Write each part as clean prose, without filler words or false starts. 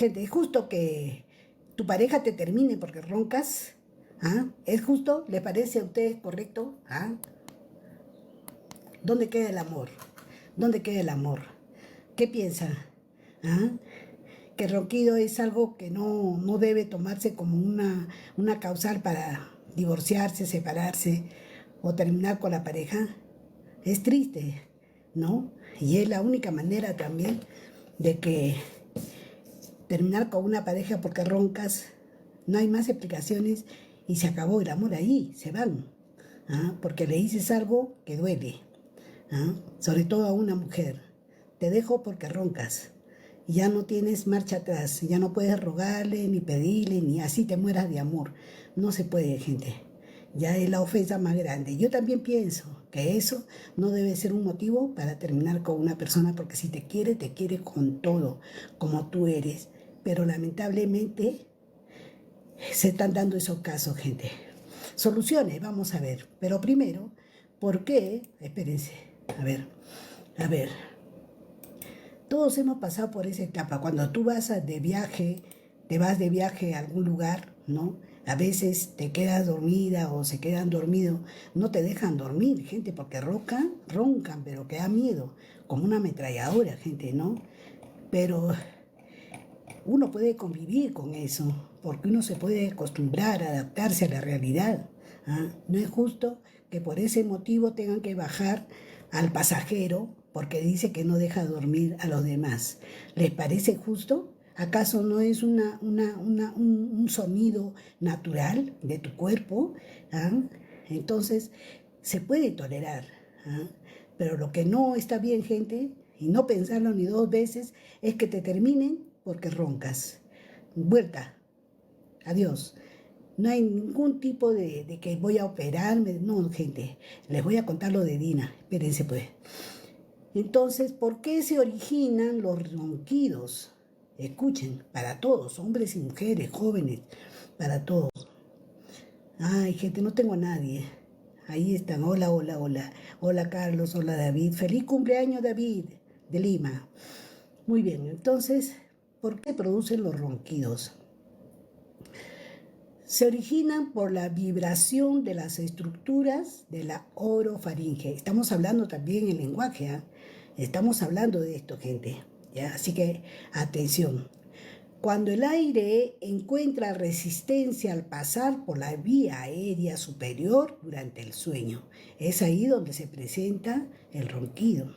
Gente, ¿es justo que tu pareja te termine porque roncas? ¿Ah? ¿Es justo? ¿Le parece a ustedes correcto? ¿Ah? ¿Dónde queda el amor? ¿Dónde queda el amor? ¿Qué piensa? ¿Ah? Que el ronquido es algo que no debe tomarse como una causal para divorciarse, separarse o terminar con la pareja. Es triste, ¿no? Y es la única manera también de que terminar con una pareja porque roncas, no hay más explicaciones y se acabó el amor ahí, se van. ¿Ah? Porque le dices algo que duele, ¿ah? Sobre todo a una mujer. Te dejo porque roncas. Ya no tienes marcha atrás, ya no puedes rogarle, ni pedirle, ni así te mueras de amor. No se puede, gente. Ya es la ofensa más grande. Yo también pienso que eso no debe ser un motivo para terminar con una persona, porque si te quiere con todo, como tú eres. Pero lamentablemente se están dando esos casos, gente. Soluciones, vamos a ver. Pero primero, ¿por qué? Espérense, a ver. Todos hemos pasado por esa etapa. Cuando tú vas de viaje, te vas de viaje a algún lugar, ¿no? A veces te quedas dormida o se quedan dormidos. No te dejan dormir, gente, porque roncan, pero que da miedo. Como una ametralladora, gente, ¿no? Pero uno puede convivir con eso, porque uno se puede acostumbrar, adaptarse a la realidad. ¿Ah? No es justo que por ese motivo tengan que bajar al pasajero porque dice que no deja dormir a los demás. ¿Les parece justo? ¿Acaso no es un sonido natural de tu cuerpo? ¿Ah? Entonces, se puede tolerar. ¿Ah? Pero lo que no está bien, gente, y no pensarlo ni dos veces, es que te terminen porque roncas. Vuelta. Adiós. No hay ningún tipo de que voy a operarme. No, gente. Les voy a contar lo de Dina. Espérense, pues. Entonces, ¿por qué se originan los ronquidos? Escuchen, para todos, hombres y mujeres, jóvenes, para todos. Ay, gente, no tengo a nadie. Ahí están. Hola, hola, hola. Hola, Carlos. Hola, David. Feliz cumpleaños, David, de Lima. Muy bien, entonces, ¿por qué producen los ronquidos? Se originan por la vibración de las estructuras de la orofaringe. Estamos hablando también en lenguaje, ¿eh? Estamos hablando de esto, gente. ¿Ya? Así que, atención. Cuando el aire encuentra resistencia al pasar por la vía aérea superior durante el sueño, es ahí donde se presenta el ronquido.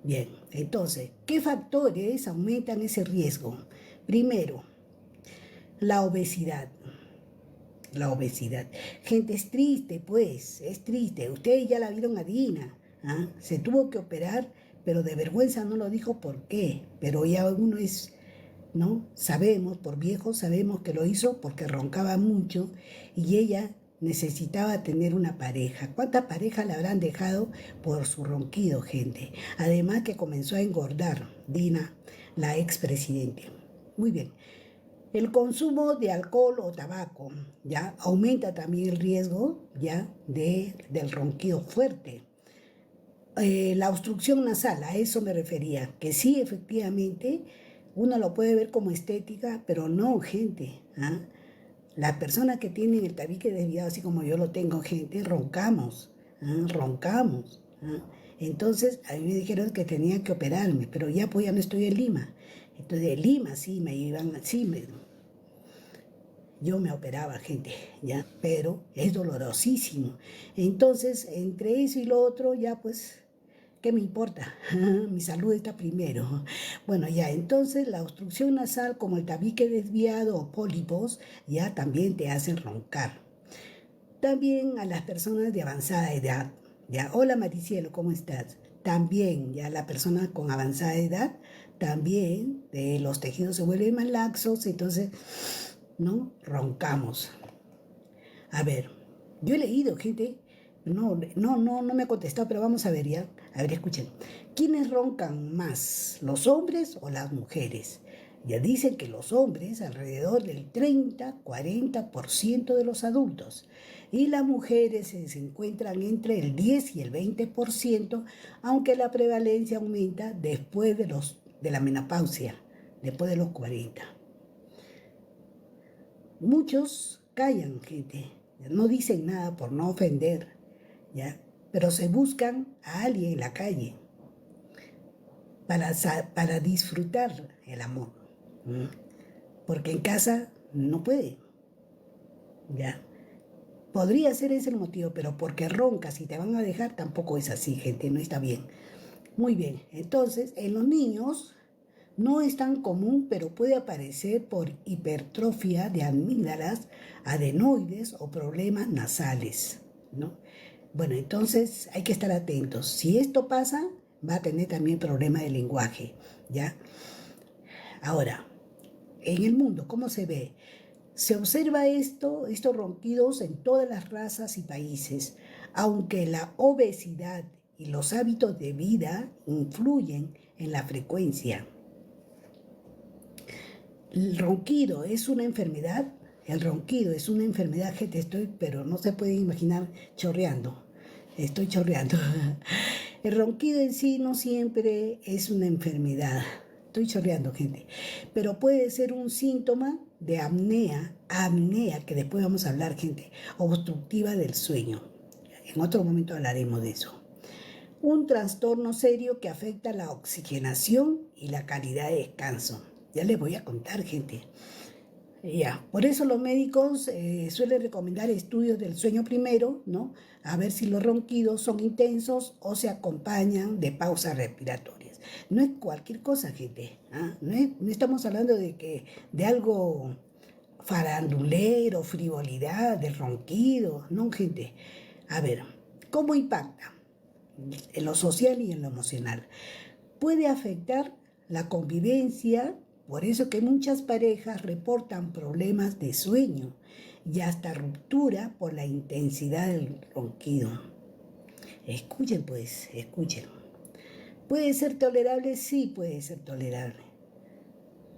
Bien, entonces, ¿qué factores aumentan ese riesgo? Primero, la obesidad. La obesidad. Gente, es triste, pues, es triste. Ustedes ya la vieron a Dina. ¿Ah? Se tuvo que operar, pero de vergüenza no lo dijo por qué. Pero ya uno es, ¿no? Sabemos, por viejos, sabemos que lo hizo porque roncaba mucho y ella necesitaba tener una pareja. ¿Cuántas parejas la habrán dejado por su ronquido, gente? Además que comenzó a engordar, Dina, la expresidente. Muy bien. El consumo de alcohol o tabaco, ¿ya? Aumenta también el riesgo, ¿ya? Del ronquido fuerte. La obstrucción nasal, a eso me refería, que sí, efectivamente, uno lo puede ver como estética, pero no, gente. ¿Ah? Las personas que tienen el tabique desviado, así como yo lo tengo, gente, roncamos, ¿ah? Roncamos. ¿Ah? Entonces, a mí me dijeron que tenía que operarme, pero ya pues ya no estoy en Lima. Entonces, en Lima sí me iban, yo me operaba, gente, ¿ya? Pero es dolorosísimo. Entonces, entre eso y lo otro, ya pues, ¿qué me importa? Mi salud está primero. Bueno, ya, entonces la obstrucción nasal, como el tabique desviado o pólipos, ya también te hacen roncar. También a las personas de avanzada edad, ya, hola Maricielo, ¿cómo estás? También, ya la persona con avanzada edad, también los tejidos se vuelven más laxos, entonces, ¿no? Roncamos. A ver, yo he leído, gente, no me ha contestado, pero vamos a ver ya. A ver, escuchen. ¿Quiénes roncan más, los hombres o las mujeres? Ya dicen que los hombres, alrededor del 30-40% de los adultos, y las mujeres se encuentran entre el 10 y el 20%, aunque la prevalencia aumenta después de la menopausia, después de los 40. Muchos callan, gente, no dicen nada por no ofender, ¿ya? Pero se buscan a alguien en la calle para disfrutar el amor, ¿m? Porque en casa no puede, ¿ya? Podría ser ese el motivo, pero porque roncas y te van a dejar, tampoco es así, gente, no está bien. Muy bien, entonces, en los niños no es tan común, pero puede aparecer por hipertrofia de amígdalas, adenoides o problemas nasales, ¿no? Bueno, entonces hay que estar atentos. Si esto pasa, va a tener también problema de lenguaje, ¿ya? Ahora, en el mundo, ¿cómo se ve? Se observa estos ronquidos en todas las razas y países, aunque la obesidad y los hábitos de vida influyen en la frecuencia. El ronquido es una enfermedad. El ronquido es una enfermedad, gente, pero no se puede imaginar chorreando. Estoy chorreando. El ronquido en sí no siempre es una enfermedad. Estoy chorreando, gente. Pero puede ser un síntoma de apnea, que después vamos a hablar, gente, obstructiva del sueño. En otro momento hablaremos de eso. Un trastorno serio que afecta la oxigenación y la calidad de descanso. Ya les voy a contar, gente. Ya, por eso los médicos suelen recomendar estudios del sueño primero, ¿no? A ver si los ronquidos son intensos o se acompañan de pausas respiratorias. No es cualquier cosa, gente. ¿Ah? No estamos hablando de algo farandulero, frivolidad, del ronquido, no, gente. A ver, ¿cómo impacta? En lo social y en lo emocional. Puede afectar la convivencia, por eso que muchas parejas reportan problemas de sueño y hasta ruptura por la intensidad del ronquido. Escuchen pues, escuchen. ¿Puede ser tolerable? Sí, puede ser tolerable.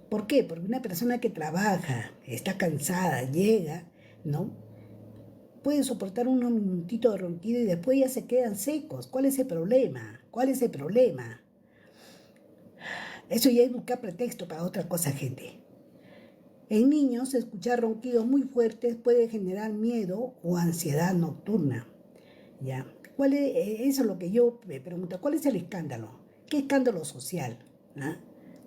¿Por qué? Porque una persona que trabaja, está cansada, llega, ¿no? Puede soportar unos minutitos de ronquido y después ya se quedan secos. ¿Cuál es el problema? ¿Cuál es el problema? Eso ya es buscar pretexto para otra cosa, gente. En niños, escuchar ronquidos muy fuertes puede generar miedo o ansiedad nocturna. ¿Ya? Eso es lo que yo me pregunto. ¿Cuál es el escándalo? ¿Qué escándalo social? ¿Ah?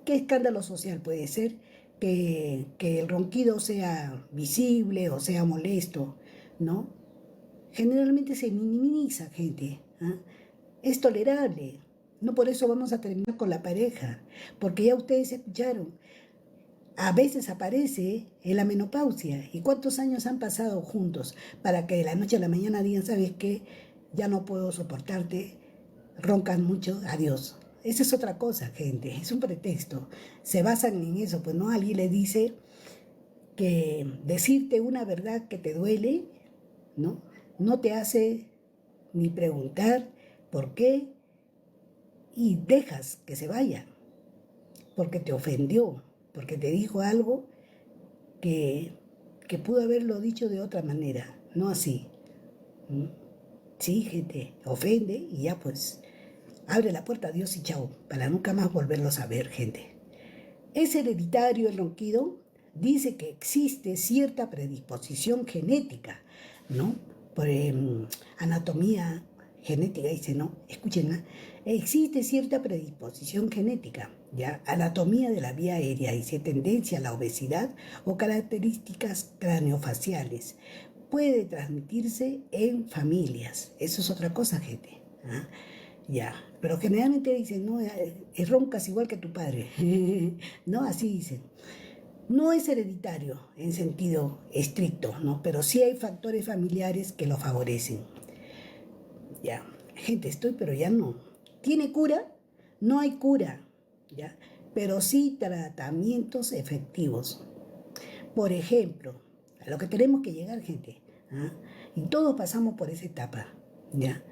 ¿Qué escándalo social puede ser que el ronquido sea visible o sea molesto? ¿No? Generalmente se minimiza, gente. ¿Ah? Es tolerable. No por eso vamos a terminar con la pareja, porque ya ustedes escucharon, a veces aparece en la menopausia. ¿Y cuántos años han pasado juntos para que de la noche a la mañana digan, ¿sabes qué? Ya no puedo soportarte, roncan mucho, adiós? Esa es otra cosa, gente, es un pretexto. Se basan en eso, pues no, alguien le dice que decirte una verdad que te duele, ¿no? No te hace ni preguntar por qué y dejas que se vaya, porque te ofendió, porque te dijo algo que, que pudo haberlo dicho de otra manera, no así. ¿Mm? Sí, gente, ofende y ya pues abre la puerta a Dios y chao, para nunca más volverlos a ver, gente. ¿Es hereditario el ronquido? Dice que existe cierta predisposición genética, ¿no? Por anatomía genética dice, ¿no? Escuchen, ¿eh? Existe cierta predisposición genética, ¿ya? Anatomía de la vía aérea, dice, tendencia a la obesidad o características craneofaciales. Puede transmitirse en familias. Eso es otra cosa, gente. ¿Ah? Ya, pero generalmente dicen, no, roncas igual que tu padre. No, así dicen. No es hereditario en sentido estricto, ¿no? Pero sí hay factores familiares que lo favorecen. Ya, gente, pero ya no. ¿Tiene cura? No hay cura, ¿ya? Pero sí tratamientos efectivos. Por ejemplo, a lo que tenemos que llegar, gente, ¿ah? Y todos pasamos por esa etapa, ¿ya?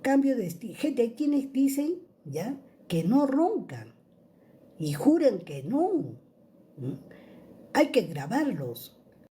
Cambio de estilo. Gente, hay quienes dicen, ¿ya?, que no roncan y juran que no. ¿Mm? Hay que grabarlos.